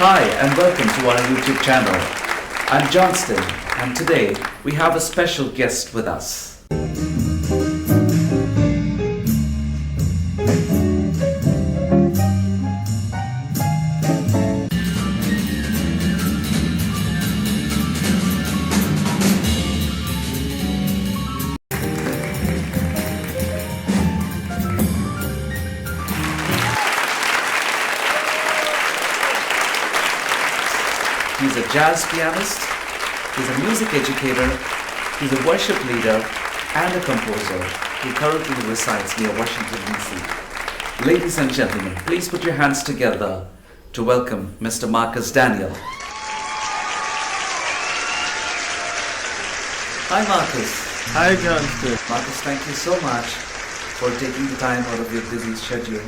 Hi and welcome to our YouTube channel. I'm Johnston and today we have a special guest with us. He's a jazz pianist, he's a music educator, he's a worship leader and a composer who currently resides near Washington, D.C. Ladies and gentlemen, please put your hands together to welcome Mr. Marcus Daniel. Hi Marcus. Hi Johnston. Marcus, thank you so much for taking the time out of your busy schedule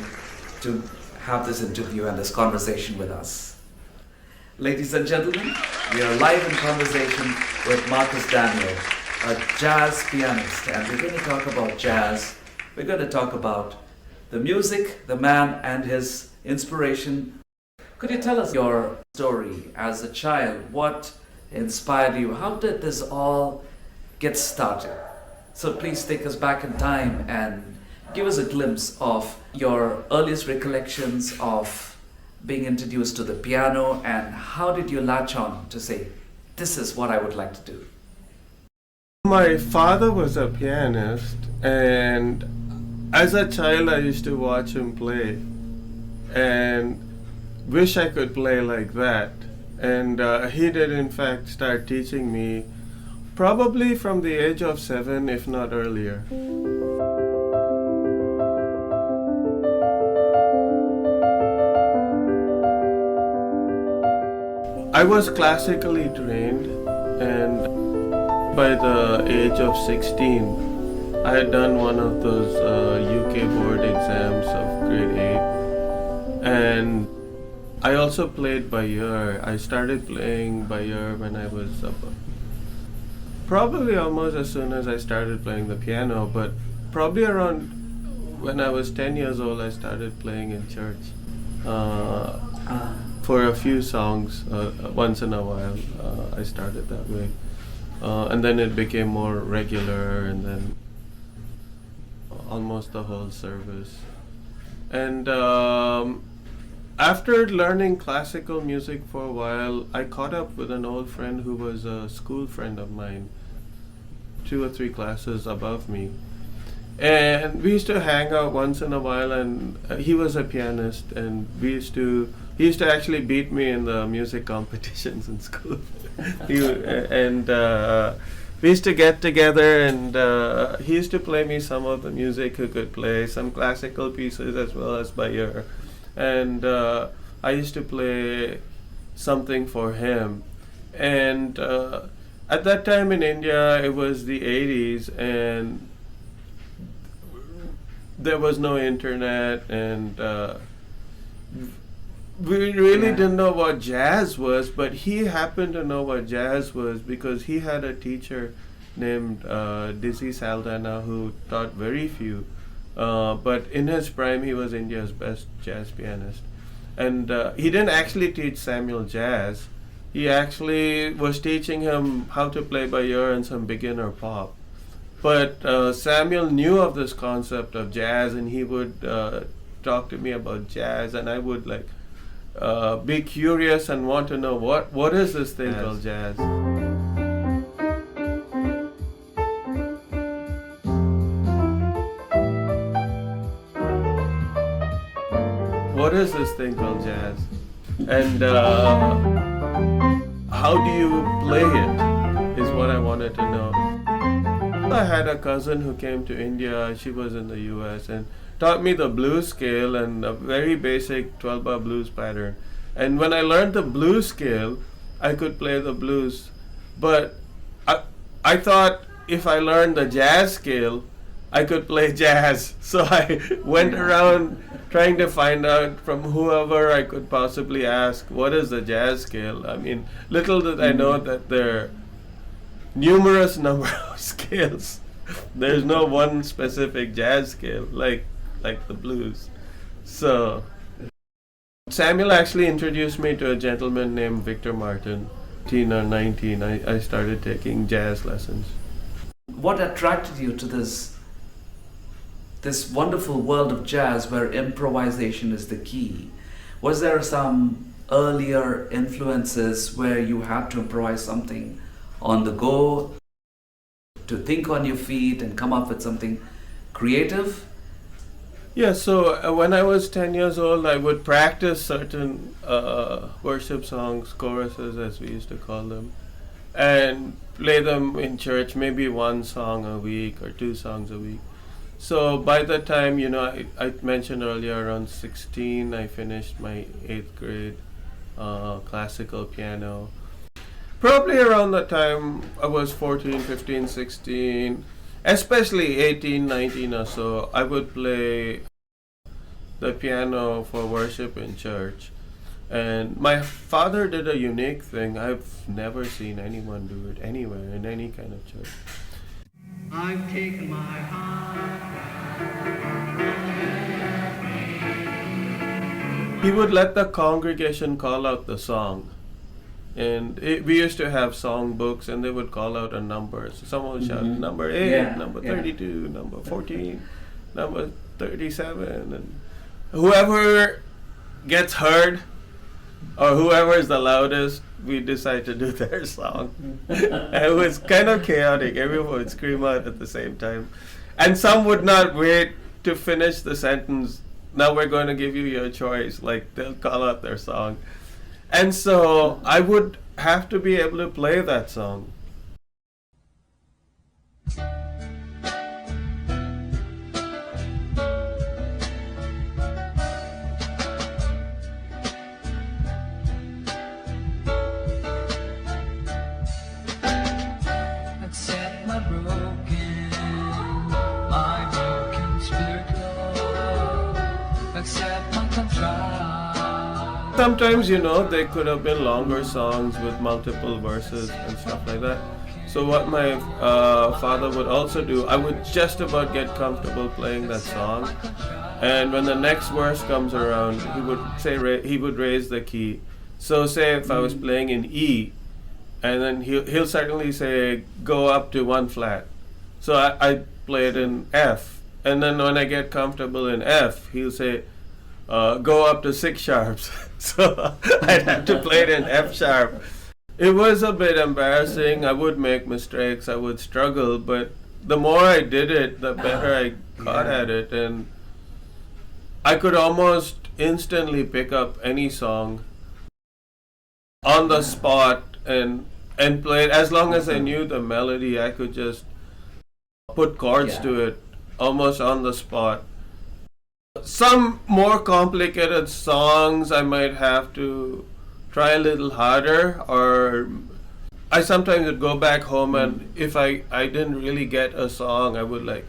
to have this interview and this conversation with us. Ladies and gentlemen, we are live in conversation with Marcus Daniel, a jazz pianist, and we're going to talk about jazz. We're going to talk about the music, the man, and his inspiration. Could you tell us your story as a child? What inspired you? How did this all get started? So please take us back in time and give us a glimpse of your earliest recollections of being introduced to the piano, and how did you latch on to say, this is what I would like to do? My father was a pianist, and as a child I used to watch him play and wish I could play like that. And he did in fact start teaching me probably from the age of 7, if not earlier. I was classically trained, and by the age of 16, I had done one of those UK board exams of grade 8, and I also played by ear. I started playing by ear when I was probably almost as soon as I started playing the piano, but probably around when I was 10 years old I started playing in church. For a few songs, once in a while, I started that way. And then it became more regular, and then almost the whole service. And after learning classical music for a while, I caught up with an old friend who was a school friend of mine, 2 or 3 classes above me. And we used to hang out once in a while, and he was a pianist, and he used to actually beat me in the music competitions in school. We used to get together, and he used to play me some of the music he could play, some classical pieces as well as by ear. And I used to play something for him. And at that time in India, it was the 80s, and there was no internet, and we really didn't know what jazz was, but he happened to know what jazz was because he had a teacher named Dizzy Saldana who taught very few, but in his prime he was India's best jazz pianist. And he didn't actually teach Samuel jazz, he actually was teaching him how to play by ear and some beginner pop. But Samuel knew of this concept of jazz, and he would talk to me about jazz, and I would be curious and want to know what is this thing called jazz. What is this thing called jazz? And how do you play it is what I wanted to know. I had a cousin who came to India, she was in the US, and taught me the blues scale and a very basic 12-bar blues pattern. And when I learned the blues scale, I could play the blues. But I thought if I learned the jazz scale, I could play jazz. So I went around trying to find out from whoever I could possibly ask, what is the jazz scale? I mean, little did I know that there numerous number of scales. There's no one specific jazz scale like the blues. So Samuel actually introduced me to a gentleman named Victor Martin. 18 or 19, I started taking jazz lessons. What attracted you to this wonderful world of jazz where improvisation is the key? Was there some earlier influences where you had to improvise something on the go, to think on your feet and come up with something creative? Yeah, so when I was 10 years old, I would practice certain worship songs, choruses as we used to call them, and play them in church, maybe one song a week or two songs a week. So by the time, I mentioned earlier, around 16, I finished my 8th grade classical piano. Probably around the time I was 14, 15, 16, especially 18, 19 or so, I would play the piano for worship in church. And my father did a unique thing. I've never seen anyone do it anywhere in any kind of church. I've taken my heart. He would let the congregation call out the song. And we used to have song books, and they would call out a number. So someone would shout number 8, number 32, number 14, number 37. And whoever gets heard, or whoever is the loudest, we decide to do their song. And it was kind of chaotic. Everyone would scream out at the same time. And some would not wait to finish the sentence. Now we're going to give you your choice. Like, they'll call out their song. And so I would have to be able to play that song. Accept my broken spirit, Lord. Accept my contrite. Sometimes, they could have been longer songs with multiple verses and stuff like that. So what my father would also do, I would just about get comfortable playing that song. And when the next verse comes around, he would raise the key. So say if I was playing in E, and then he'll certainly say, go up to 1 flat. So I play it in F. And then when I get comfortable in F, he'll say, go up to 6 sharps. So I'd have to play it in F sharp. It was a bit embarrassing. I would make mistakes. I would struggle. But the more I did it, the better I got at it. And I could almost instantly pick up any song on the spot and play it. As long as I knew the melody, I could just put chords to it almost on the spot. Some more complicated songs I might have to try a little harder, or I sometimes would go back home and if I didn't really get a song, I would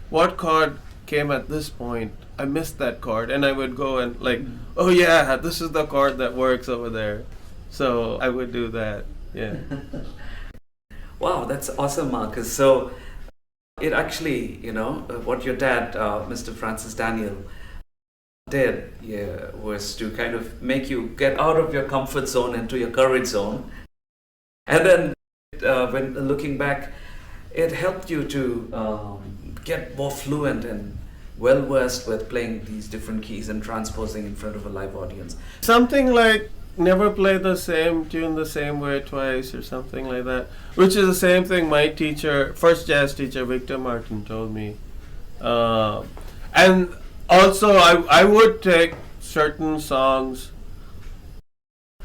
what chord came at this point? I missed that chord, and I would go and oh yeah, this is the chord that works over there. So I would do that, yeah. Wow, that's awesome, Marcus. So it actually, what your dad, Mr. Francis Daniel, did was to kind of make you get out of your comfort zone into your courage zone. And then when looking back, it helped you to get more fluent and well versed with playing these different keys and transposing in front of a live audience. Something like never play the same tune the same way twice or something like that, which is the same thing my teacher, first jazz teacher, Victor Martin, told me. And also I would take certain songs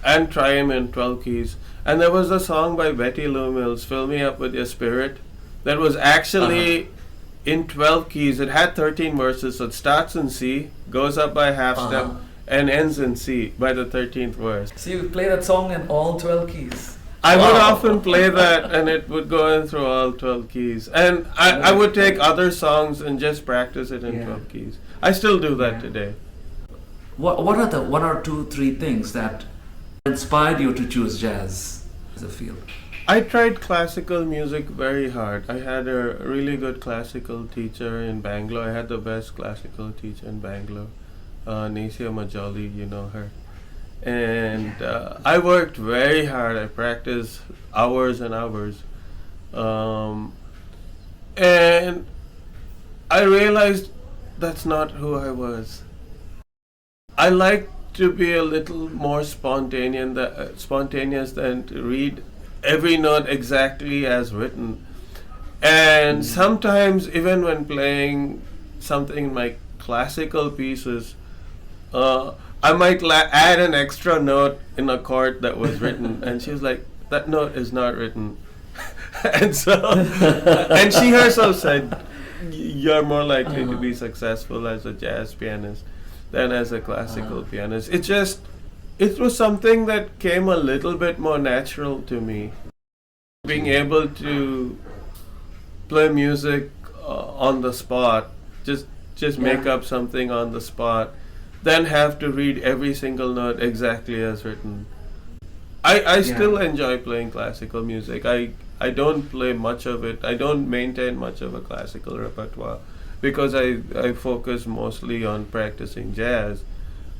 and try them in 12 keys. And there was a song by Betty Lou Mills, Fill Me Up With Your Spirit, that was actually in 12 keys. It had 13 verses, so it starts in C, goes up by half step, and ends in C by the 13th verse. So you play that song in all 12 keys? I would often play that, and it would go in through all 12 keys. And I would take other songs and just practice it in 12 keys. I still do that today. What are the 1 or 2, 3 things that inspired you to choose jazz as a field? I tried classical music very hard. I had a really good classical teacher in Bangalore. I had the best classical teacher in Bangalore, Nasia Majoli, you know her. And I worked very hard. I practiced hours and hours. And I realized that's not who I was. I like to be a little more spontaneous than to read every note exactly as written. And sometimes, even when playing something in my classical pieces, I might add an extra note in a chord that was written, and she was like, "That note is not written." And so, and she herself said, "You're more likely to be successful as a jazz pianist than as a classical pianist." It was something that came a little bit more natural to me. Being able to play music on the spot, just make up something on the spot, then have to read every single note exactly as written. I still enjoy playing classical music. I don't play much of it. I don't maintain much of a classical repertoire because I focus mostly on practicing jazz.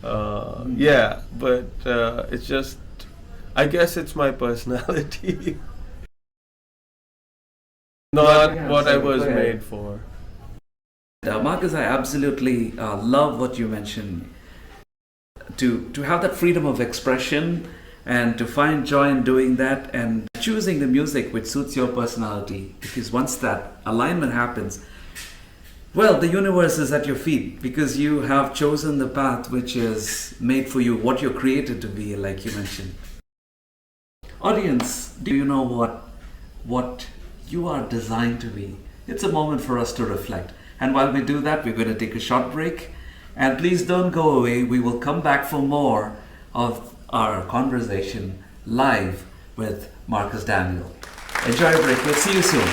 But it's just, I guess it's my personality. Not what I was made for. Marcus, I absolutely love what you mentioned. To have that freedom of expression and to find joy in doing that and choosing the music which suits your personality. Because once that alignment happens, well, the universe is at your feet because you have chosen the path which is made for you, what you're created to be, like you mentioned. Audience, do you know what you are designed to be? It's a moment for us to reflect. And while we do that, we're going to take a short break. And please don't go away. We will come back for more of our conversation live with Marcus Daniel. Enjoy a break. We'll see you soon.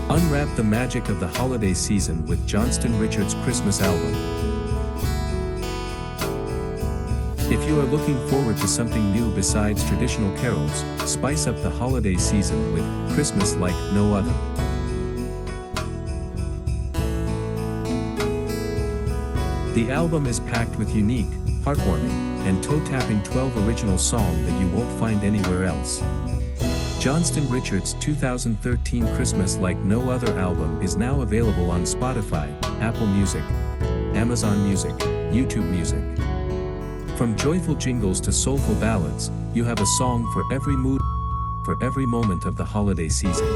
Unwrap the magic of the holiday season with Johnston Richard's Christmas album. If you are looking forward to something new besides traditional carols, spice up the holiday season with Christmas Like No Other. The album is packed with unique, heartwarming, and toe-tapping 12 original songs that you won't find anywhere else. Johnston Richard's 2013 Christmas Like No Other album is now available on Spotify, Apple Music, Amazon Music, YouTube Music. From joyful jingles to soulful ballads, you have a song for every mood, for every moment of the holiday season.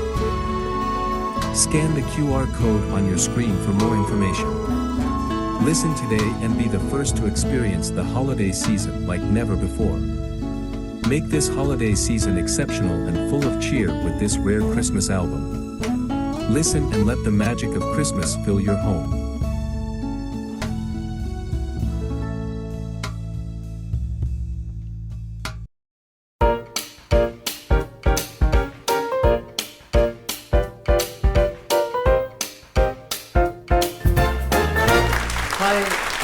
Scan the QR code on your screen for more information. Listen today and be the first to experience the holiday season like never before. Make this holiday season exceptional and full of cheer with this rare Christmas album. Listen and let the magic of Christmas fill your home. Hi,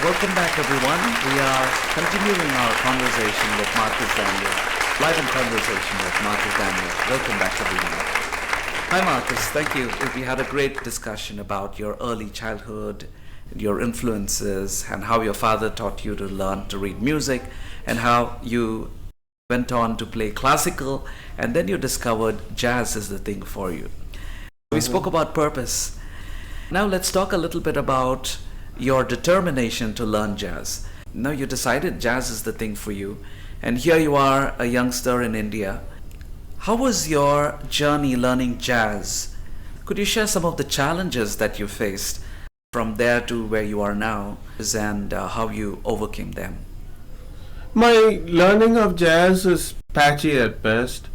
welcome back everyone. We are continuing our conversation with Marcus Daniel. Live in conversation with Marcus Daniel. Welcome back everyone. Hi Marcus, thank you. We had a great discussion about your early childhood, your influences, and how your father taught you to learn to read music, and how you went on to play classical, and then you discovered jazz is the thing for you. We spoke about purpose. Now let's talk a little bit about your determination to learn jazz. Now you decided jazz is the thing for you, and here you are, a youngster in India. How was your journey learning jazz? Could you share some of the challenges that you faced from there to where you are now, and how you overcame them? My learning of jazz is patchy at best.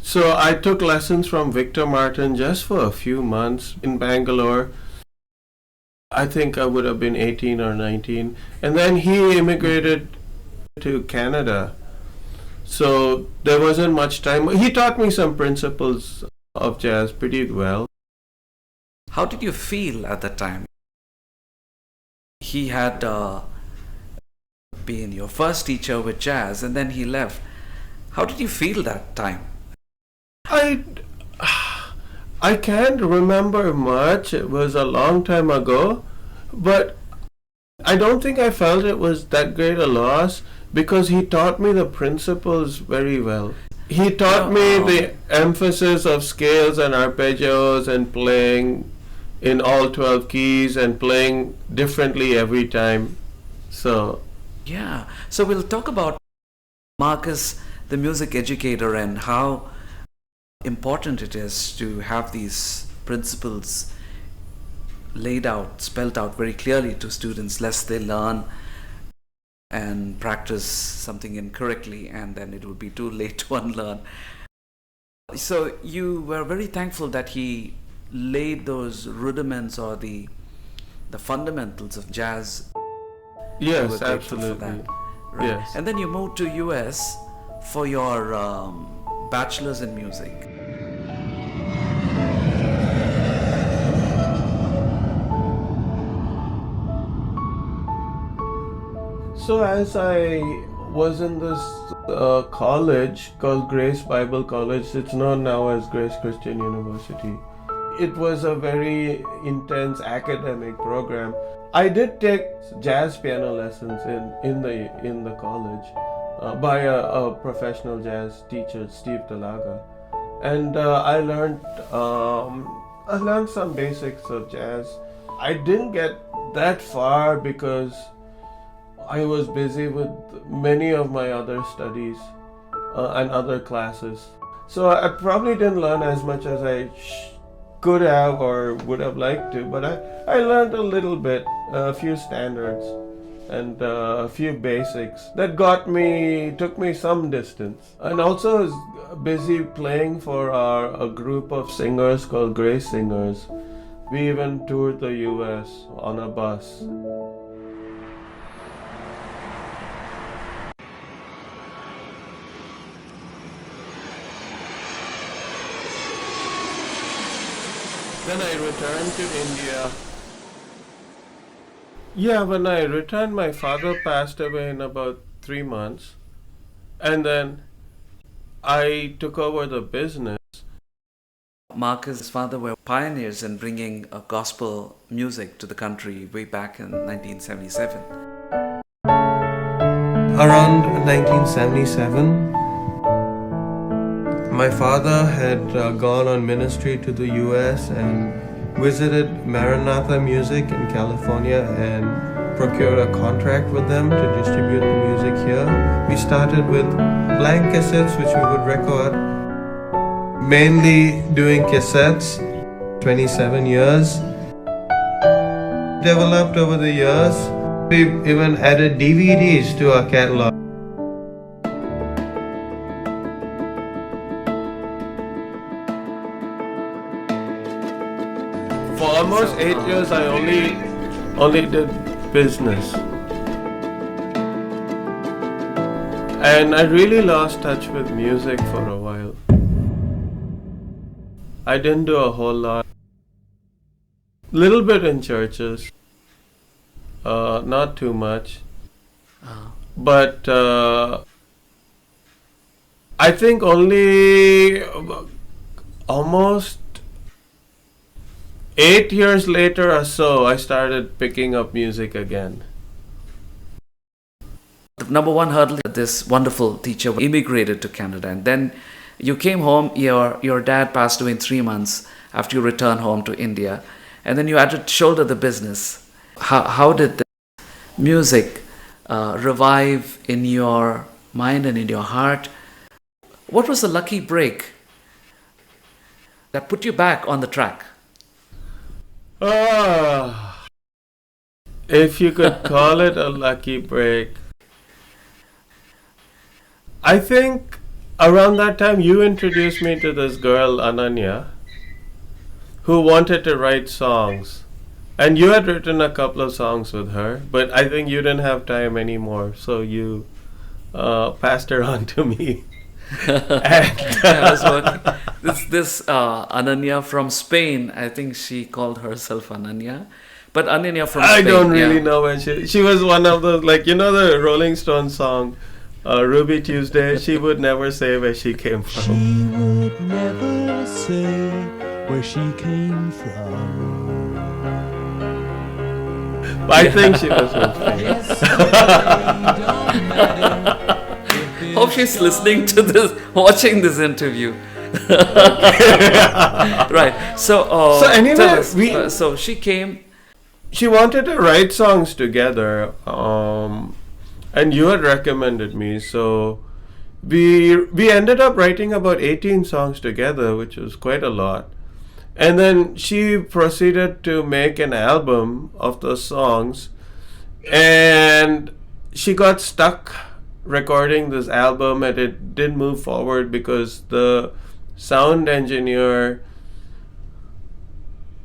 So I took lessons from Victor Martin just for a few months in Bangalore. I think I would have been 18 or 19. And then he immigrated to Canada. So there wasn't much time. He taught me some principles of jazz pretty well. How did you feel at that time? He had been your first teacher with jazz, and then he left. How did you feel that time? I I can't remember much. It was a long time ago, but I don't think I felt it was that great a loss because he taught me the principles very well. He taught me the emphasis of scales and arpeggios and playing in all 12 keys and playing differently every time. So, Yeah. So we'll talk about Marcus, the music educator, and how important it is to have these principles laid out, spelled out very clearly to students, lest they learn and practice something incorrectly and then it would be too late to unlearn. So you were very thankful that he laid those rudiments or the fundamentals of jazz. You were yes, grateful absolutely. for that. Right. Yes. And then you moved to US for your bachelor's in music. So as I was in this college called Grace Bible College, it's known now as Grace Christian University. It was a very intense academic program. I did take jazz piano lessons in the college by a professional jazz teacher, Steve Delaga, and I learned some basics of jazz. I didn't get that far because I was busy with many of my other studies and other classes. So I probably didn't learn as much as I could have or would have liked to, but I learned a little bit, a few standards and a few basics that took me some distance. And also was busy playing for a group of singers called Grace Singers. We even toured the US on a bus. Then I returned to India. Yeah, when I returned, my father passed away in about 3 months. And then I took over the business. Marcus' father were pioneers in bringing gospel music to the country way back in 1977. Around 1977, my father had gone on ministry to the US and visited Maranatha Music in California and procured a contract with them to distribute the music here. We started with blank cassettes which we would record, mainly doing cassettes, 27 years. Developed over the years. We even added DVDs to our catalog. For almost 8 years, I only did business, and I really lost touch with music for a while. I didn't do a whole lot. Little bit in churches, not too much, but I think only almost 8 years later or so, I started picking up music again. The number one hurdle, this wonderful teacher immigrated to Canada, and then you came home. Your dad passed away in 3 months after you returned home to India, and then you had to shoulder the business. How did the music revive in your mind and in your heart? What was the lucky break that put you back on the track? If you could call it a lucky break. I think around that time you introduced me to this girl, Ananya, who wanted to write songs. And you had written a couple of songs with her, but I think you didn't have time anymore, so you passed her on to me. This Ananya from Spain, I think she called herself Ananya, But Ananya from I Spain, don't really yeah. know where she was one of those, like, you know the Rolling Stones song, Ruby Tuesday. She would never say where she came from. She would never say where she came from. I think she was from Spain. Yes, it don't matter if it's Hope she's listening to this, watching this interview. Right. So, So anyway, tell us, we- so she came. She wanted to write songs together, and you had recommended me, so we ended up writing about 18 songs together, which was quite a lot. And then she proceeded to make an album of those songs, and she got stuck recording this album, and it didn't move forward because the sound engineer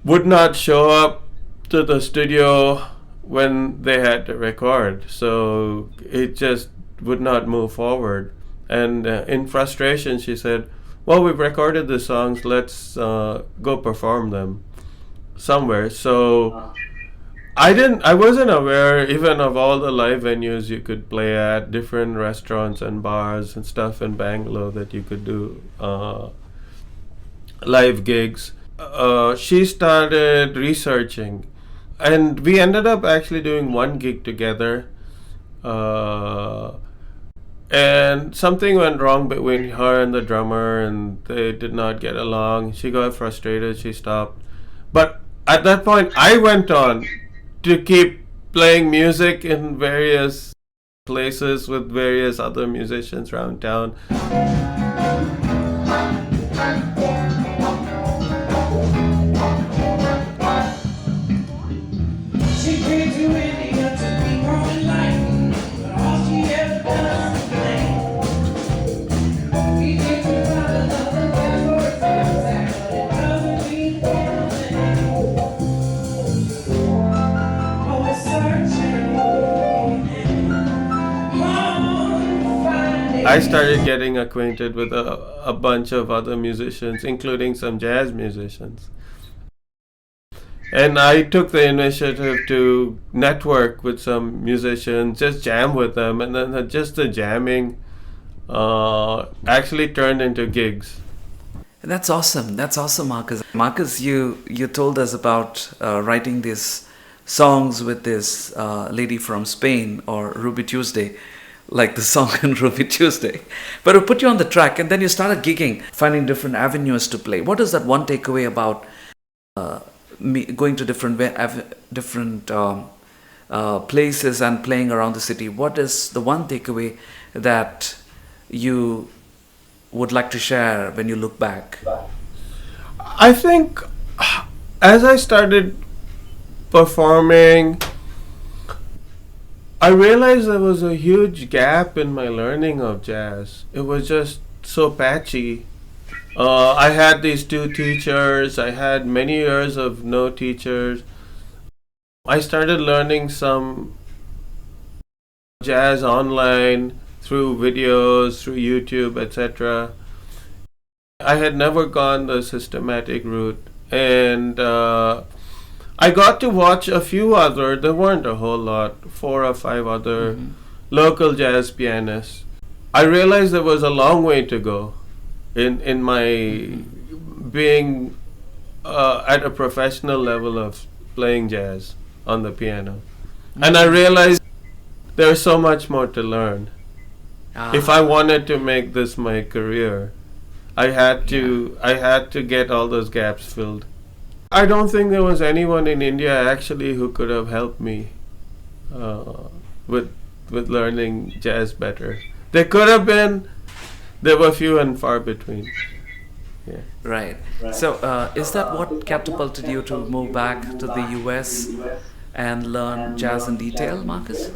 would not show up to the studio when they had to record, so it just would not move forward. And in frustration, she said, well, we've recorded the songs, let's go perform them somewhere. So I wasn't aware even of all the live venues you could play at, different restaurants and bars and stuff in Bangalore that you could do live gigs. She started researching, and we ended up actually doing one gig together. And something went wrong between her and the drummer, and they did not get along. She got frustrated, she stopped. But at that point, I went on to keep playing music in various places with various other musicians around town. She came to India to be more enlightened, but all she ever does is complain. We think we found another guy for a contact, but it doesn't mean anything. Oh, we're searching, finding. I started getting acquainted with a bunch of other musicians, including some jazz musicians. And I took the initiative to network with some musicians, just jam with them, and then just the jamming actually turned into gigs. That's awesome. That's awesome, Marcus. Marcus, you told us about writing these songs with this lady from Spain, or Ruby Tuesday, like the song in Ruby Tuesday. But it put you on the track, and then you started gigging, finding different avenues to play. What is that one takeaway about going to different places and playing around the city? What is the one takeaway that you would like to share when you look back? I think as I started performing, I realized there was a huge gap in my learning of jazz. It was just so patchy. I had these two teachers. I had many years of no teachers. I started learning some jazz online through videos, through YouTube, etc. I had never gone the systematic route, and I got to watch a few other, there weren't a whole lot, 4 or 5 other local jazz pianists. I realized there was a long way to go in my being at a professional level of playing jazz on the piano. And I realized there's so much more to learn. If I wanted to make this my career, I had to get all those gaps filled. I don't think there was anyone in India actually who could have helped me with learning jazz better. There could have been. There were few and far between. Yeah. Right. So, is that what catapulted you to move back to the US and learn jazz in detail, Marcus?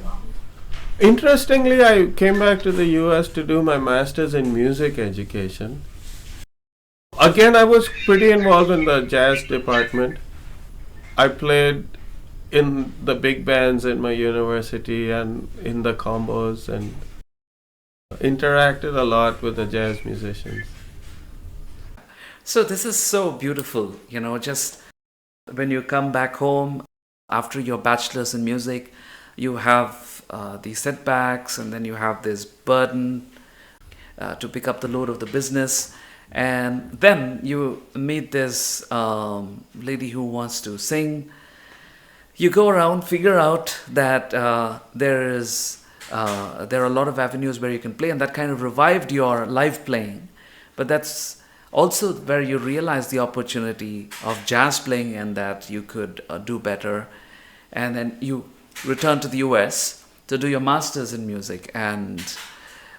Interestingly, I came back to the US to do my master's in music education. Again, I was pretty involved in the jazz department. I played in the big bands in my university and in the combos, and interacted a lot with the jazz musicians. So this is so beautiful, just when you come back home, After your bachelor's in music, you have these setbacks, and then you have this burden to pick up the load of the business. And then you meet this lady who wants to sing. You go around, figure out that there are a lot of avenues where you can play, and that kind of revived your live playing. But that's also where you realize the opportunity of jazz playing and that you could do better. And then you return to the US to do your master's in music, and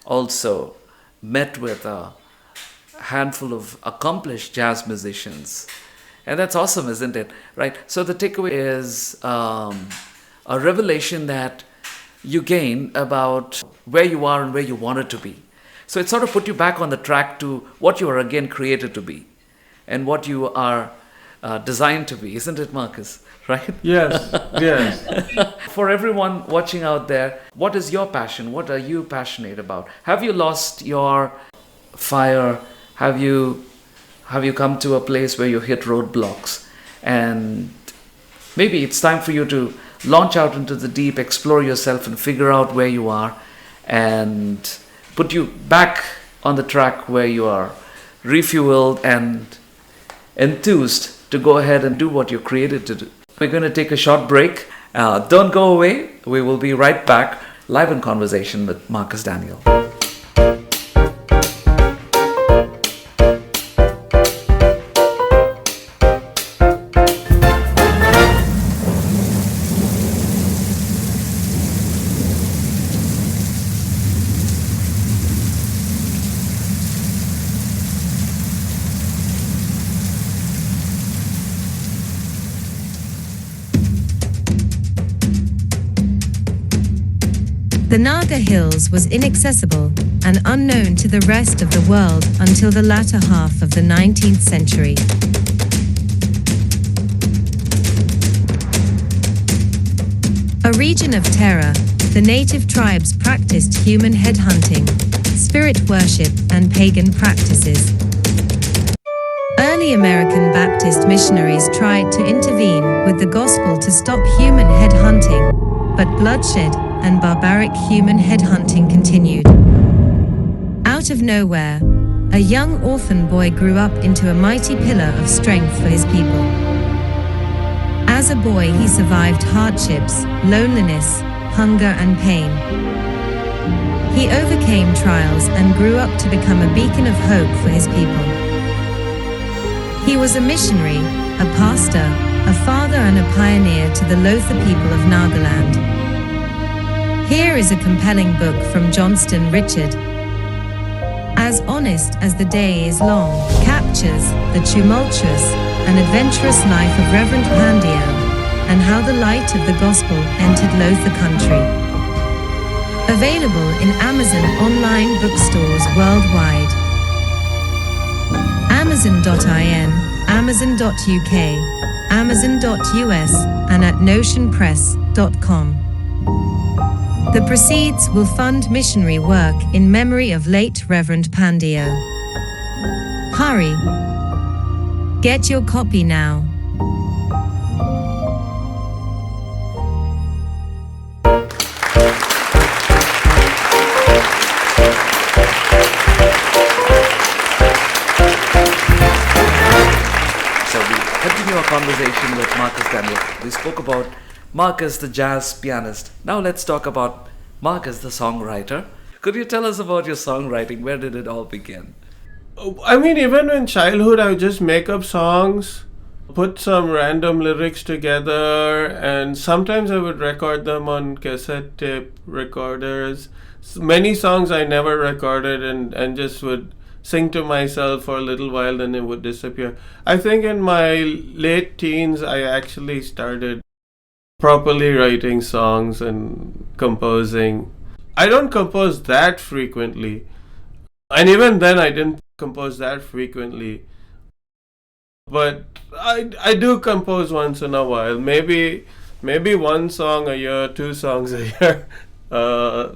also met with a handful of accomplished jazz musicians. And that's awesome, isn't it? Right? So the takeaway is a revelation that you gain about where you are and where you wanted to be. So it sort of put you back on the track to what you are again created to be and what you are designed to be, isn't it, Marcus? Right? Yes, yes. For everyone watching out there, what is your passion? What are you passionate about? Have you lost your fire? Have you come to a place where you hit roadblocks? And maybe it's time for you to launch out into the deep, explore yourself, and figure out where you are, and put you back on the track where you are refueled and enthused to go ahead and do what you're created to do. We're going to take a short break. Don't go away. We will be right back, live in conversation with Marcus Daniel. The Naga Hills was inaccessible and unknown to the rest of the world until the latter half of the 19th century. A region of terror, the native tribes practiced human headhunting, spirit worship, and pagan practices. Early American Baptist missionaries tried to intervene with the gospel to stop human headhunting, but bloodshed and barbaric human headhunting continued. Out of nowhere, a young orphan boy grew up into a mighty pillar of strength for his people. As a boy, he survived hardships, loneliness, hunger, and pain. He overcame trials and grew up to become a beacon of hope for his people. He was a missionary, a pastor, a father, and a pioneer to the Lothar people of Nagaland. Here is a compelling book from Johnston, Richard. As honest as the day is long, captures the tumultuous and adventurous life of Reverend Pandio and how the light of the gospel entered Lothar country. Available in Amazon online bookstores worldwide. Amazon.in, Amazon.uk, Amazon.us, and at notionpress.com. The proceeds will fund missionary work in memory of late Reverend Pandio. Hurry! Get your copy now. So we continue our conversation with Marcus Daniel. We spoke about Marcus, the jazz pianist. Now let's talk about Marcus, the songwriter. Could you tell us about your songwriting? Where did it all begin? I mean, even in childhood, I would just make up songs, put some random lyrics together, and sometimes I would record them on cassette tape recorders. Many songs I never recorded and just would sing to myself for a little while, then it would disappear. I think in my late teens, I actually started properly writing songs and composing. I don't compose that frequently. And even then I didn't compose that frequently. But I do compose once in a while. Maybe one song a year, 2 songs a year.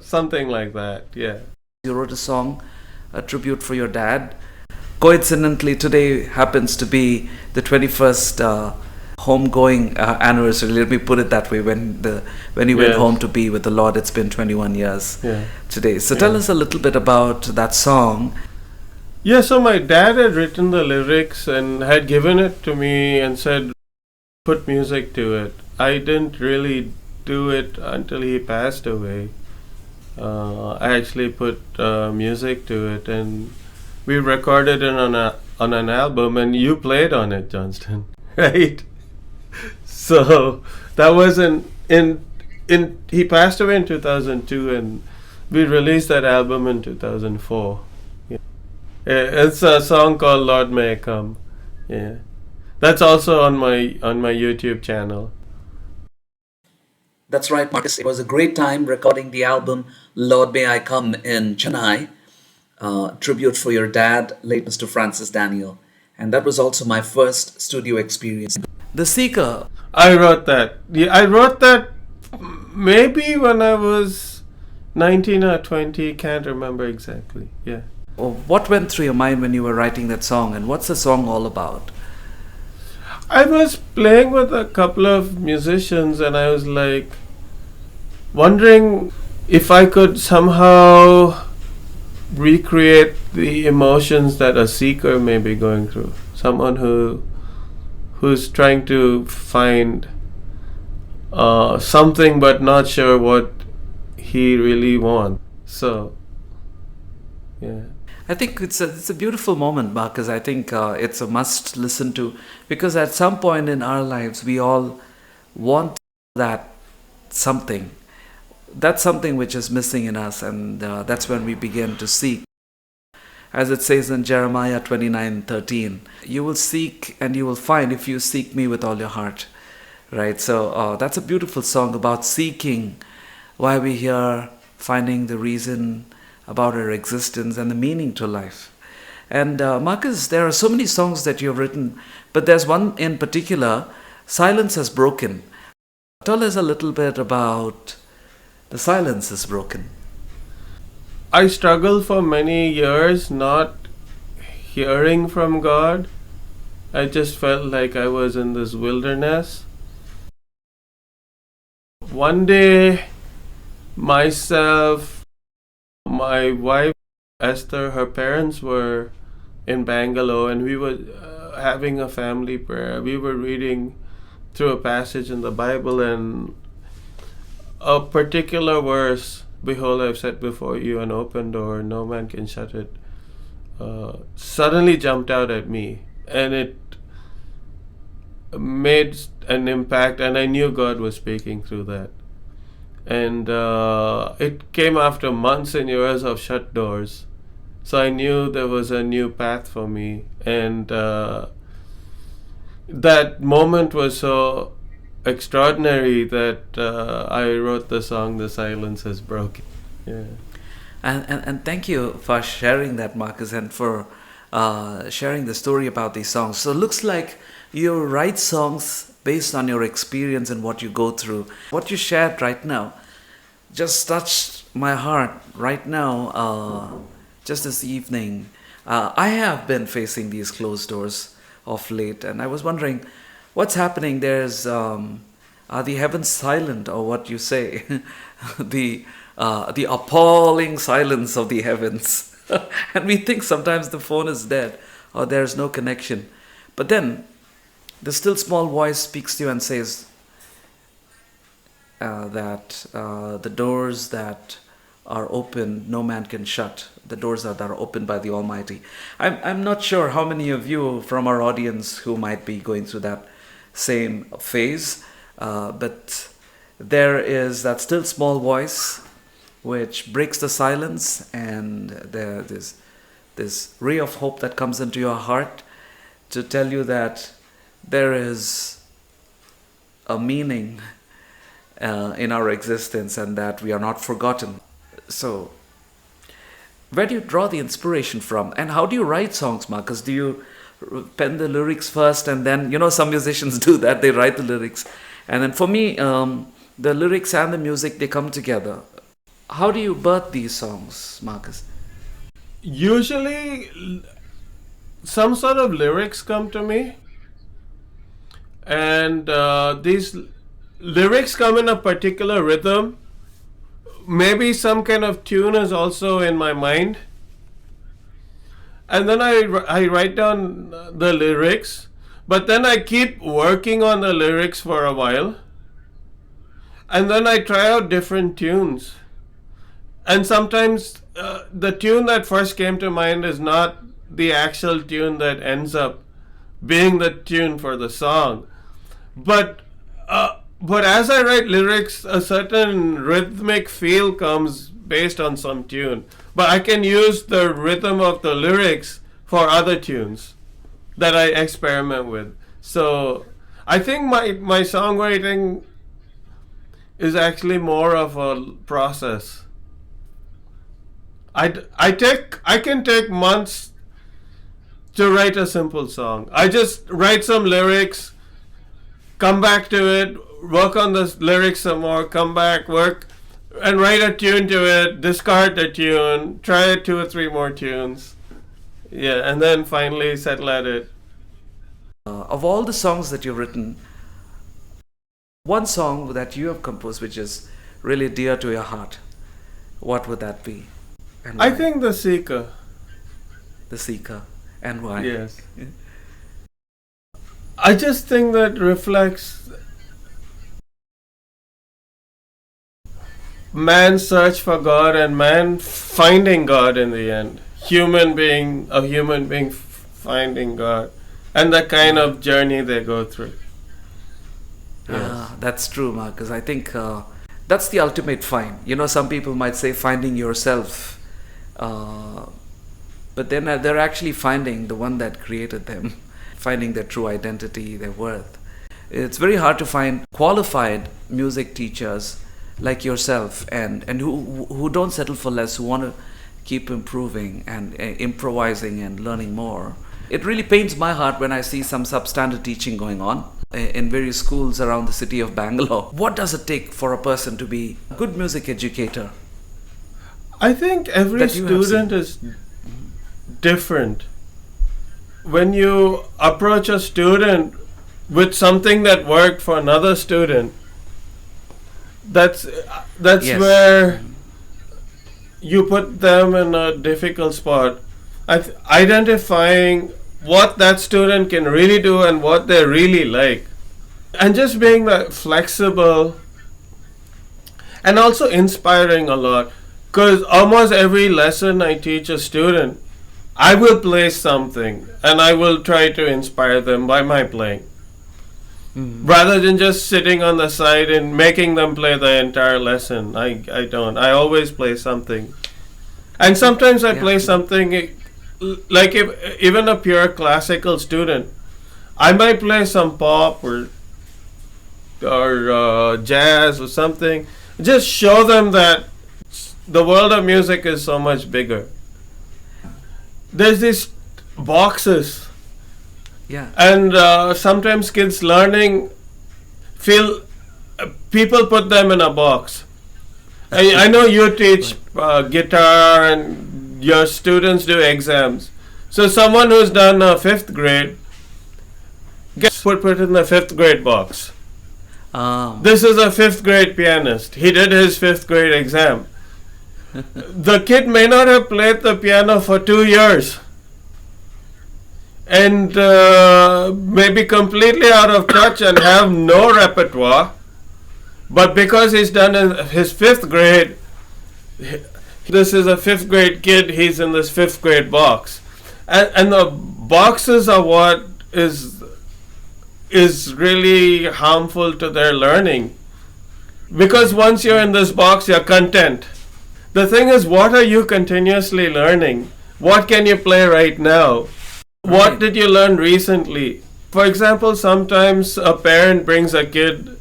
Something like that, yeah. You wrote a song, a tribute for your dad. Coincidentally, today happens to be the 21st homegoing anniversary. Let me put it that way. When you went Yes. home to be with the Lord, it's been 21 years Yeah. today. So tell us a little bit about that song. Yeah, so my dad had written the lyrics and had given it to me and said, put music to it. I didn't really do it until he passed away. I actually put music to it, and we recorded it on an album, and you played on it, Johnston, right? So that was in he passed away in 2002, and we released that album in 2004. Yeah. It's a song called Lord May I Come. Yeah. That's also on my YouTube channel. That's right, Marcus. It was a great time recording the album Lord May I Come in Chennai. Tribute for your dad, late Mr. Francis Daniel. And that was also my first studio experience. The Seeker. I wrote that. Yeah, I wrote that maybe when I was 19 or 20. Can't remember exactly. Yeah. What went through your mind when you were writing that song, and what's the song all about? I was playing with a couple of musicians, and I was like wondering if I could somehow recreate the emotions that a seeker may be going through. Someone who's trying to find something but not sure what he really wants. So, yeah. I think it's a beautiful moment, Marcus. I think it's a must listen to, because at some point in our lives we all want that something. That's something which is missing in us, and that's when we begin to seek. As it says in Jeremiah 29:13, you will seek and you will find if you seek me with all your heart. Right? So that's a beautiful song about seeking, why we're here, finding the reason about our existence and the meaning to life. And Marcus, there are so many songs that you've written, but there's one in particular, Silence Has Broken. Tell us a little bit about The Silence Is Broken. I struggled for many years not hearing from God. I just felt like I was in this wilderness. One day, myself, my wife, Esther, her parents were in Bangalore, and we were having a family prayer. We were reading through a passage in the Bible, and a particular verse, behold, I've set before you an open door, no man can shut it, suddenly jumped out at me, and it made an impact, and I knew God was speaking through that. And it came after months and years of shut doors. So I knew there was a new path for me. And that moment was so extraordinary that I wrote the song The Silence Has Broken. Yeah. And thank you for sharing that, Marcus, and for sharing the story about these songs. So it looks like you write songs based on your experience and what you go through. What you shared right now just touched my heart right now, just this evening. I have been facing these closed doors of late, and I was wondering what's happening. There's are the heavens silent, or what you say, the appalling silence of the heavens. And we think sometimes the phone is dead or there's no connection. But then the still small voice speaks to you and says that the doors that are open, no man can shut. The doors that are opened by the Almighty. I'm not sure how many of you from our audience who might be going through that same phase, but there is that still small voice which breaks the silence, and there's this ray of hope that comes into your heart to tell you that there is a meaning in our existence and that we are not forgotten. So, where do you draw the inspiration from? And how do you write songs, Marcus? Do you pen the lyrics first and then, some musicians do that, they write the lyrics. And then for me, the lyrics and the music, they come together. How do you birth these songs, Marcus? Usually, some sort of lyrics come to me, and these lyrics come in a particular rhythm. Maybe some kind of tune is also in my mind, and then I write down the lyrics, but then I keep working on the lyrics for a while, and then I try out different tunes. And sometimes the tune that first came to mind is not the actual tune that ends up being the tune for the song. But as I write lyrics, a certain rhythmic feel comes based on some tune. But I can use the rhythm of the lyrics for other tunes that I experiment with. So I think my songwriting is actually more of a process. I can take months to write a simple song. I just write some lyrics, come back to it, work on the lyrics some more, come back, work, and write a tune to it, discard the tune, try 2 or 3 more tunes. Yeah, and then finally settle at it. Of all the songs that you've written, one song that you have composed which is really dear to your heart, what would that be? And I why? think The Seeker. The Seeker. And why? Yes. I just think that reflects man's search for God and man finding God in the end. A human being finding God, and the kind of journey they go through. Yes. That's true, Marcus. I think that's the ultimate find. You know, some people might say finding yourself, but then they're actually finding the one that created them, finding their true identity, their worth. It's very hard to find qualified music teachers like yourself and who don't settle for less, who want to keep improving and improvising and learning more. It really pains my heart when I see some substandard teaching going on in various schools around the city of Bangalore. What does it take for a person to be a good music educator? I think every student is different. When you approach a student with something that worked for another student, that's Yes. where you put them in a difficult spot. Identifying what that student can really do and what they really like, and just being that flexible and also inspiring a lot. Because almost every lesson I teach a student, I will play something and I will try to inspire them by my playing. Rather than just sitting on the side and making them play the entire lesson. I don't. I always play something. And sometimes I play something, like if even a pure classical student, I might play some pop or jazz or something. Just show them that the world of music is so much bigger. There's these boxes, and sometimes kids learning feel people put them in a box. I know you teach guitar and your students do exams. So someone who's done 5th grade gets put in the 5th grade box. This is a 5th grade pianist. He did his 5th grade exam. The kid may not have played the piano for 2 years and may be completely out of touch and have no repertoire. But because he's done his 5th grade, this is a 5th grade kid, he's in this 5th grade box. And the boxes are what is really harmful to their learning. Because once you're in this box, you're content. The thing is, what are you continuously learning? What can you play right now? What did you learn recently? For example, sometimes a parent brings a kid,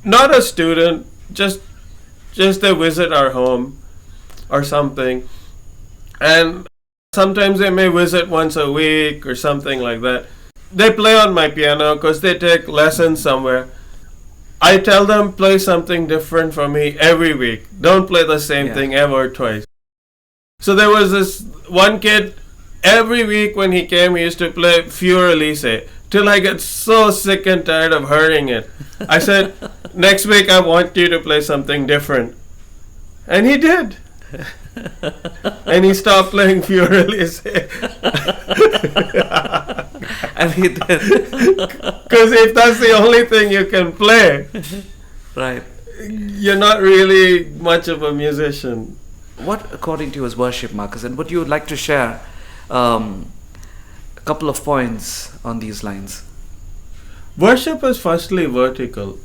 not a student, just they visit our home or something. And sometimes they may visit once a week or something like that. They play on my piano because they take lessons somewhere. I tell them, play something different for me every week. Don't play the same thing ever twice. So there was this one kid, every week when he came, he used to play Fior Elise. till I get so sick and tired of hearing it. I said, next week I want you to play something different. And he did. And he stopped playing Furiously. And he did. Because if that's the only thing you can play, Right. you're not really much of a musician. What, according to you, is worship, Marcus? And would you like to share a couple of points on these lines? Worship is firstly vertical.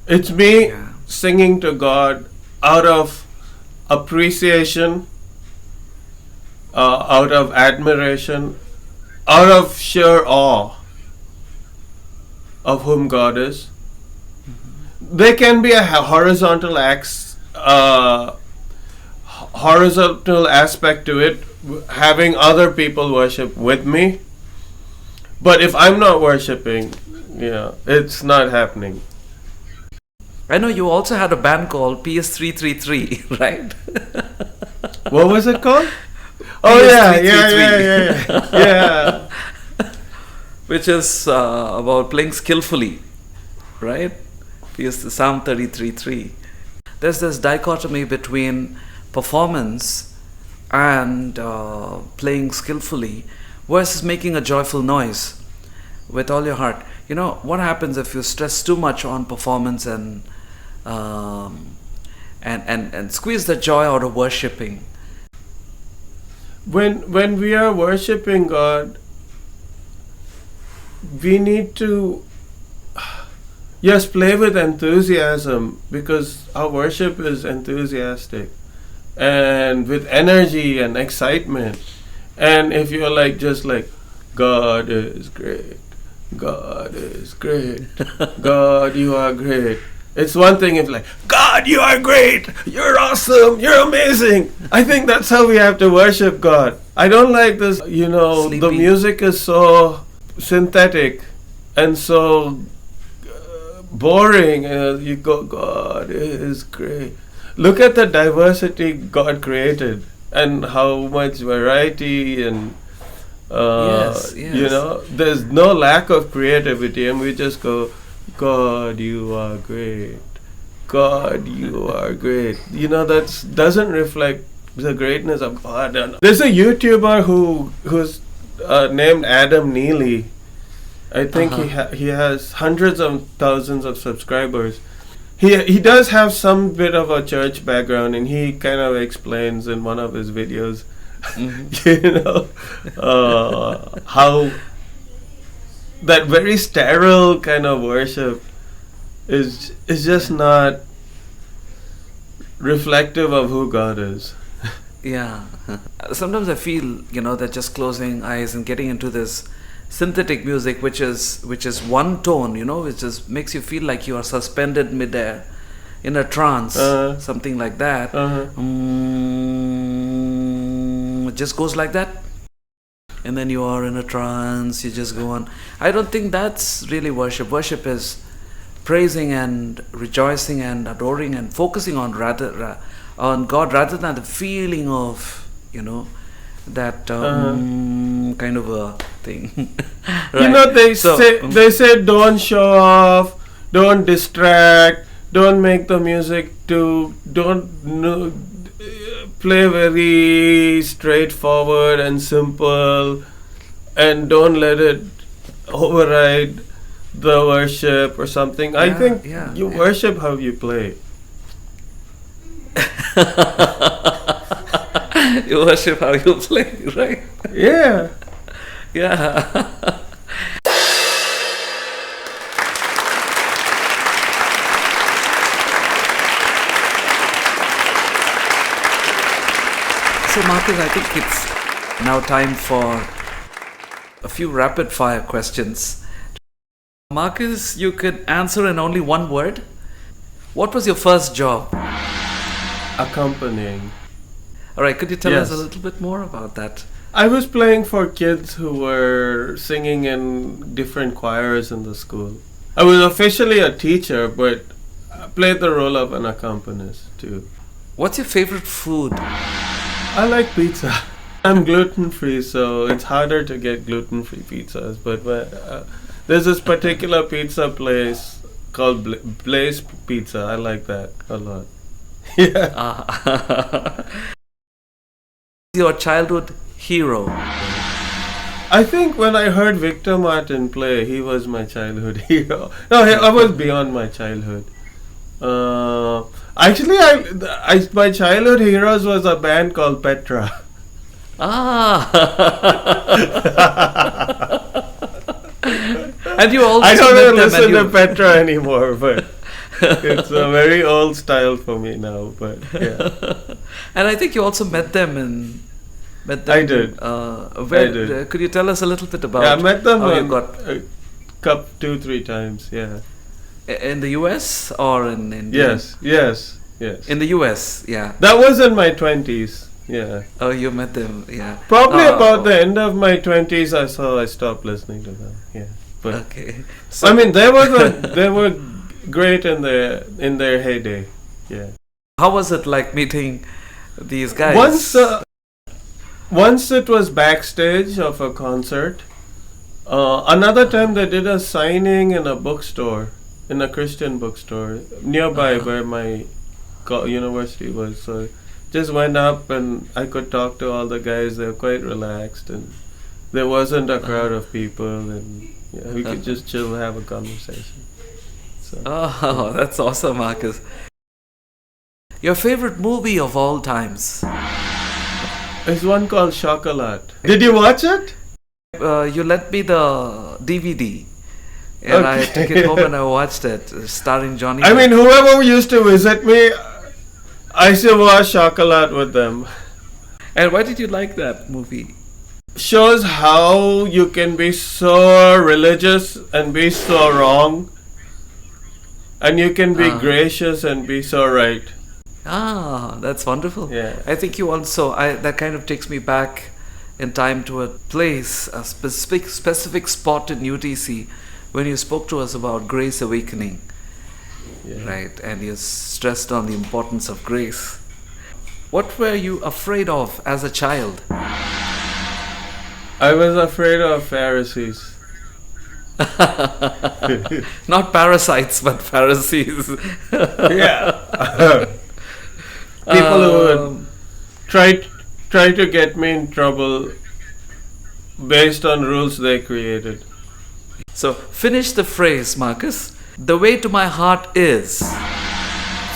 It's me Yeah. singing to God out of appreciation, out of admiration, out of sheer awe of whom God is. There can be a horizontal aspect to it, having other people worship with me. But if I'm not worshiping, it's not happening. I know you also had a band called PS333, right? What was it called? Oh PS333. yeah. Which is about playing skillfully, right? PS Psalm 33:3. There's this dichotomy between performance and playing skillfully versus making a joyful noise with all your heart. You know, what happens if you stress too much on performance and squeeze the joy out of worshipping? When we are worshiping God, we need to play with enthusiasm, because our worship is enthusiastic and with energy and excitement. And if you're just like, God is great, God is great, God, you are great. It's one thing if God, you are great, you're awesome, you're amazing. I think that's how we have to worship God. I don't like this, Sleepy. the music is so synthetic and so boring. You go, God is great. Look at the diversity God created and how much variety and Yes. there's no lack of creativity, and we just go, God, you are great. God, you are great. That doesn't reflect the greatness of God. There's a YouTuber who's named Adam Neely. I think he has hundreds of thousands of subscribers. He does have some bit of a church background, and he kind of explains in one of his videos, how that very sterile kind of worship is just not reflective of who God is. Yeah. Sometimes I feel, that just closing eyes and getting into this synthetic music, which is one tone, which just makes you feel like you are suspended midair in a trance, something like that. It just goes like that, and then you are in a trance. You just go on. I don't think that's really worship. Worship is praising and rejoicing and adoring and focusing on God rather than the feeling of that kind of a thing. Right? They say don't show off, don't distract, don't make the music play very straightforward and simple, and don't let it override the worship or something. I think you worship how you play. You worship how you play, right? Yeah. Yeah. So Marcus, I think it's now time for a few rapid fire questions. Marcus, you could answer in only one word. What was your first job? Accompanying. Alright, could you tell us Yes. a little bit more about that? I was playing for kids who were singing in different choirs in the school. I was officially a teacher, but I played the role of an accompanist too. What's your favorite food? I like pizza. I'm gluten free, so it's harder to get gluten free pizzas. But there's this particular pizza place called Blaze Pizza. I like that a lot. Yeah. Your childhood hero? I think when I heard Victor Martin play, he was my childhood hero. No, I was beyond my childhood. Actually, my childhood heroes was a band called Petra. Ah. And you also I don't met even them listen and to you- Petra anymore, but it's a very old style for me now. But yeah, And I think you also met them I did. Where, I did. Could you tell us a little bit about yeah, I met them how you on got a cup 2-3 times. Yeah. in the US or in India? Yes. In the US, yeah. That was in my 20s. Yeah. Oh, you met them, yeah. Probably about the end of my 20s, I stopped listening to them. Yeah. But Okay. I mean, they were great in their heyday. Yeah. How was it like meeting these guys? Once it was backstage of a concert. Another time they did a signing in a bookstore, in a Christian bookstore nearby where my university was. So just went up and I could talk to all the guys. They were quite relaxed and there wasn't a crowd of people and we could just chill and have a conversation. So, Oh, that's awesome, Marcus. Your favorite movie of all times? there's one called Chocolat. Did you watch it? You lent me the DVD, and I took it home and I watched it, starring Johnny. I Depp. mean, whoever used to visit me, I used to watch Chocolat with them. And why did you like that movie? Shows how you can be so religious and be so wrong, and you can be gracious and be so right. Ah, that's wonderful. Yeah. I think you also, that kind of takes me back in time to a place, a specific spot in UTC when you spoke to us about grace awakening. Yeah. Right, and you stressed on the importance of grace. What were you afraid of as a child? I was afraid of Pharisees. Not parasites, but Pharisees. Yeah. People who would try to get me in trouble based on rules they created. So, finish the phrase, Marcus. The way to my heart is.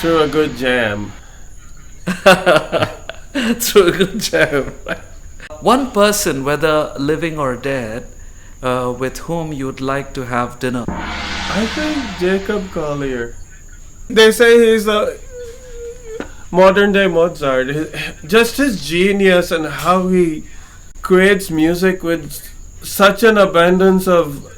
Through a good jam. Through a good jam. One person, whether living or dead, with whom you'd like to have dinner. I think Jacob Collier. They say he's a modern day Mozart. Just his genius and how he creates music with such an abundance of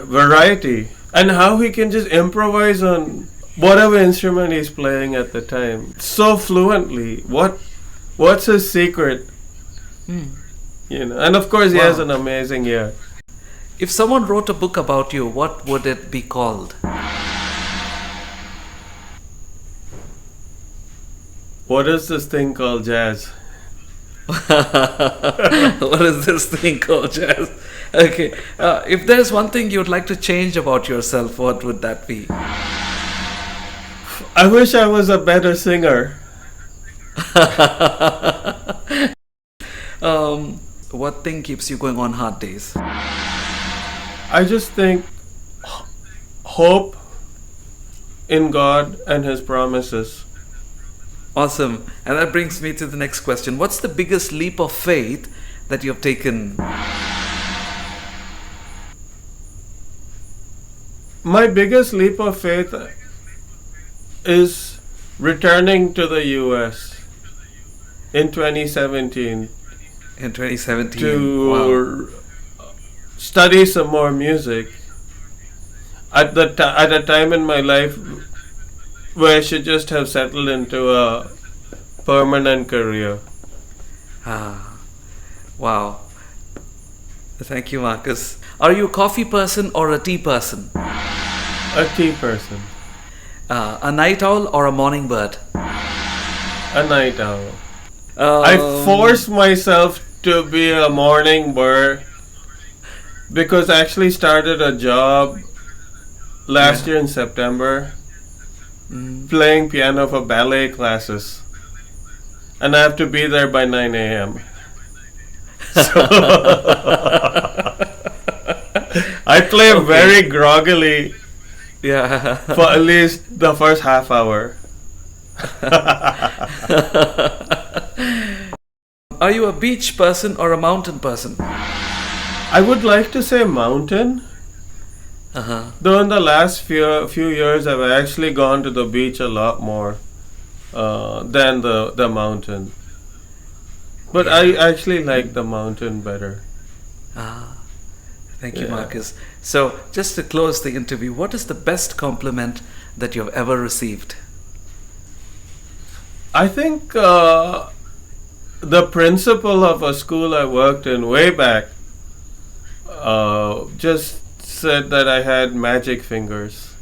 variety, and how he can just improvise on whatever instrument he's playing at the time so fluently. What's his secret? And of course he has an amazing ear. If someone wrote a book about you, what would it be called? What is this thing called jazz? What is this thing called jazz? Okay. If there's one thing you'd like to change about yourself, what would that be? I wish I was a better singer. What thing keeps you going on hard days? I just think hope in God and His promises. Awesome. And that brings me to the next question. What's the biggest leap of faith that you've taken? My biggest leap of faith is returning to the US in 2017 In 2017. to study some more music at a time in my life where I should just have settled into a permanent career. Wow. Thank you, Marcus. Are you a coffee person or a tea person? A tea person. A night owl or a morning bird? A night owl. I force myself to be a morning bird because I actually started a job last year in September playing piano for ballet classes. And I have to be there by 9 a.m. So I play very groggily Yeah. for at least the first half hour. Are you a beach person or a mountain person? I would like to say mountain. Though in the last few years I've actually gone to the beach a lot more than the mountain. But I actually like the mountain better. Thank you, Yeah. Marcus. So, just to close the interview, what is the best compliment that you've ever received? I think the principal of a school I worked in way back just said that I had magic fingers.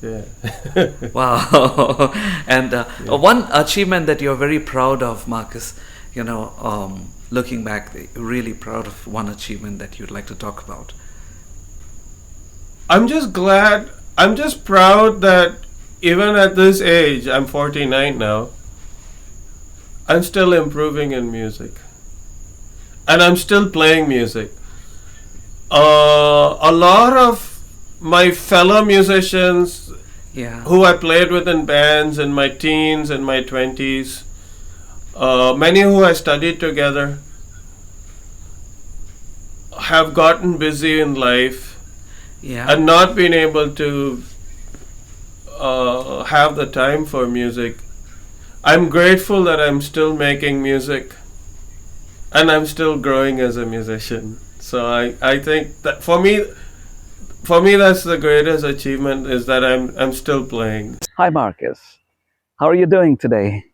Yeah. Wow. And one achievement that you're very proud of, Marcus, looking back, really proud of one achievement that you'd like to talk about. I'm just proud that even at this age, I'm 49 now, I'm still improving in music. And I'm still playing music. A lot of my fellow musicians Yeah. who I played with in bands in my teens and my 20s, many who I studied together, have gotten busy in life Yeah. and not been able to have the time for music. I'm grateful that I'm still making music and I'm still growing as a musician. So I think that for me that's the greatest achievement, is that I'm still playing. Hi, Marcus. How are you doing today?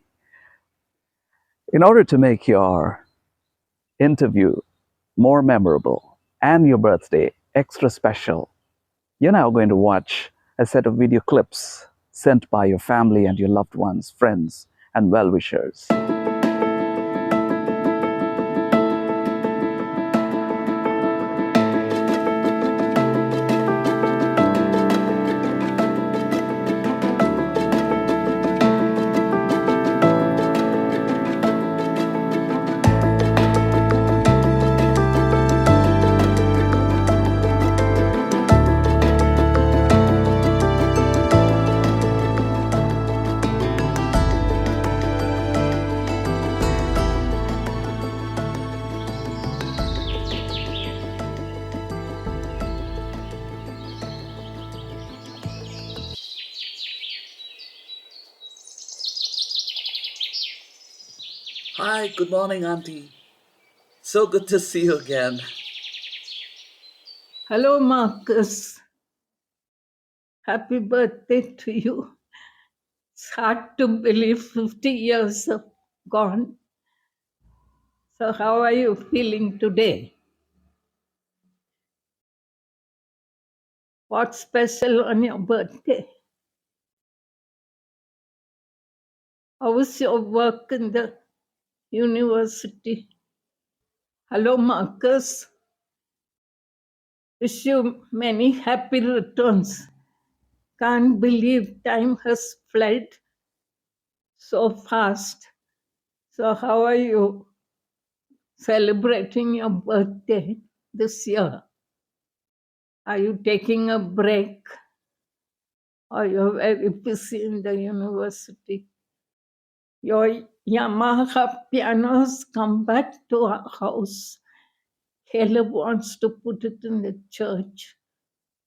In order to make your interview more memorable and your birthday extra special, you're now going to watch a set of video clips sent by your family and your loved ones, friends, and well-wishers. Hi, good morning, Auntie. So good to see you again. Hello, Marcus. Happy birthday to you. It's hard to believe 50 years have gone. So, how are you feeling today? What's special on your birthday? How was your work in the university? Hello, Marcus. Wish you many happy returns. Can't believe time has fled so fast. So, how are you celebrating your birthday this year? Are you taking a break or you're very busy in the university? Your Yamaha pianos come back to our house. Caleb wants to put it in the church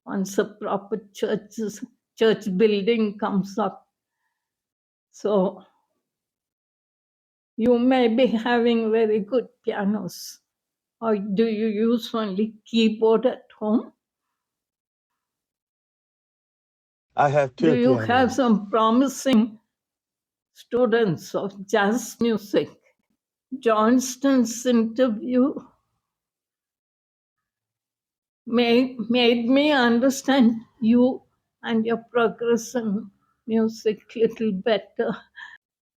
once a proper church building comes up. So you may be having very good pianos. Or do you use only keyboard at home? I have Do two you have pianos. some promising students of jazz music? Johnston's interview made me understand you and your progress in music little better.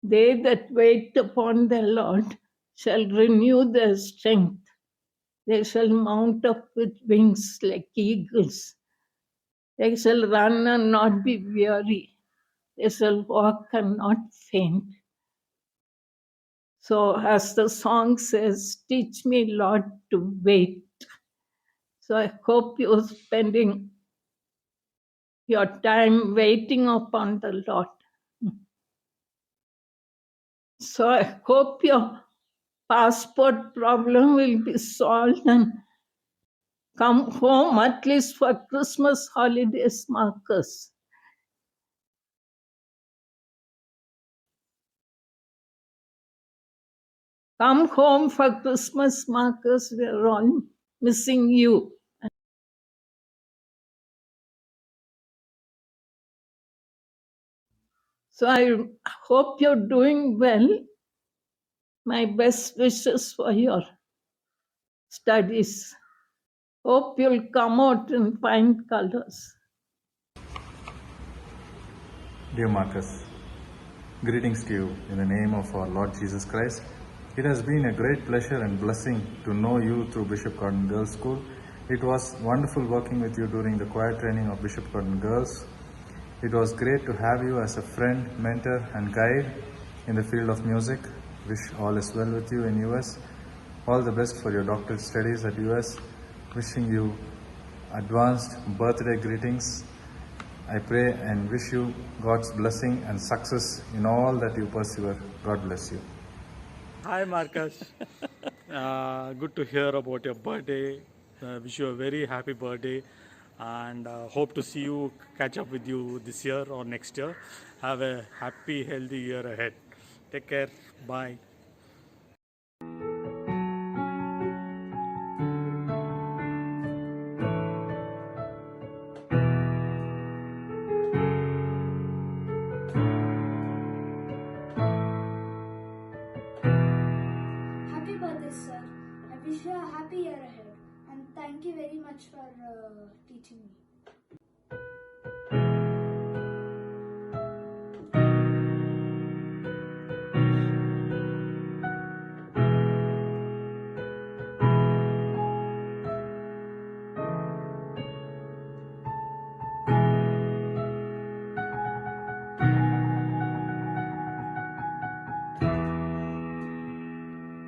They that wait upon the Lord shall renew their strength. They shall mount up with wings like eagles. They shall run and not be weary. They shall walk and not faint. So, as the song says, teach me, Lord, to wait. So, I hope you're spending your time waiting upon the Lord. So, I hope your passport problem will be solved and come home at least for Christmas holidays, Marcus. Come home for Christmas, Marcus. We're all missing you. So I hope you're doing well. My best wishes for your studies. Hope you'll come out in fine colors. Dear Marcus, greetings to you in the name of our Lord Jesus Christ. It has been a great pleasure and blessing to know you through Bishop Gordon Girls' School. It was wonderful working with you during the choir training of Bishop Gordon Girls. It was great to have you as a friend, mentor and guide in the field of music. Wish all is well with you in US. All the best for your doctorate studies at US. Wishing you advanced birthday greetings. I pray and wish you God's blessing and success in all that you pursue. God bless you. Hi Marcus, good to hear about your birthday. Wish you a very happy birthday and hope to see you, catch up with you this year or next year. Have a happy, healthy year ahead. Take care. Bye. Happy birthday, sir. I wish you a happy year ahead and thank you very much for teaching me.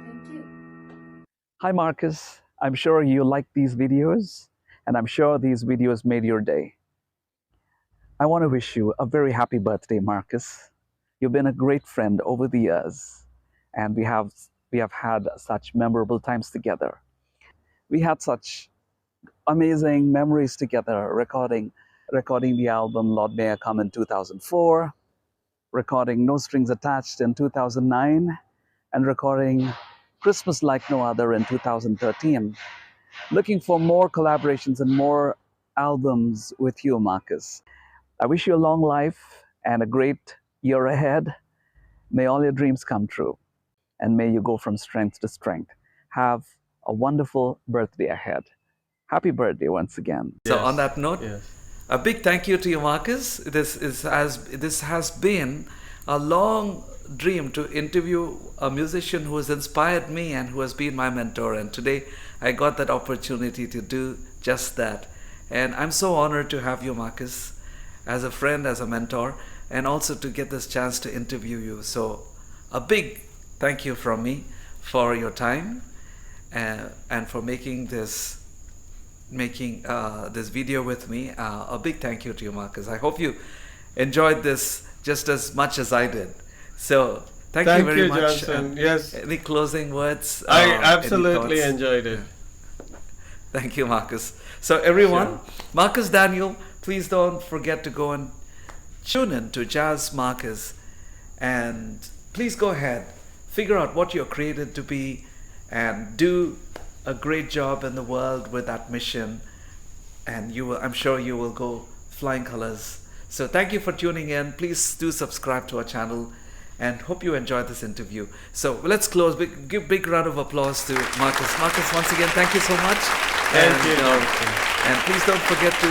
Thank you. Hi, Marcus. I'm sure you like these videos, and I'm sure these videos made your day. I want to wish you a very happy birthday, Marcus. You've been a great friend over the years, and we have had such memorable times together. We had such amazing memories together, recording the album Lord May I Come in 2004, recording No Strings Attached in 2009, and recording Christmas Like No Other in 2013. Looking for more collaborations and more albums with you, Marcus. I wish you a long life and a great year ahead. May all your dreams come true, and may you go from strength to strength. Have a wonderful birthday ahead. Happy birthday once again. So on that note, Yes. a big thank you to you, Marcus. This has been a long dream to interview a musician who has inspired me and who has been my mentor. And today I got that opportunity to do just that. And I'm so honored to have you, Marcus, as a friend, as a mentor, and also to get this chance to interview you. So a big thank you from me for your time and for making this video with me. A big thank you to you, Marcus. I hope you enjoyed this just as much as I did. So thank you very much. Johnston. Yes, Any closing words? I any absolutely thoughts? enjoyed it. Thank you, Marcus. So everyone, Sure. Marcus Daniel, please don't forget to go and tune in to Jazz Marcus, and please go ahead, figure out what you're created to be, and do a great job in the world with that mission, and I'm sure you will go flying colors. So thank you for tuning in. Please do subscribe to our channel, and hope you enjoyed this interview. So let's close. Give big round of applause to Marcus. Marcus, once again, thank you so much. Thank you. And please don't forget to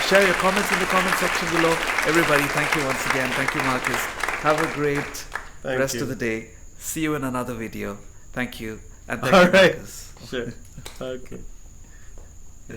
share your comments in the comment section below. Everybody, thank you once again. Thank you, Marcus. Have a great Thank rest you. of the day. See you in another video. Thank you. And thank All you, right. Marcus. Sure. Okay. Yeah.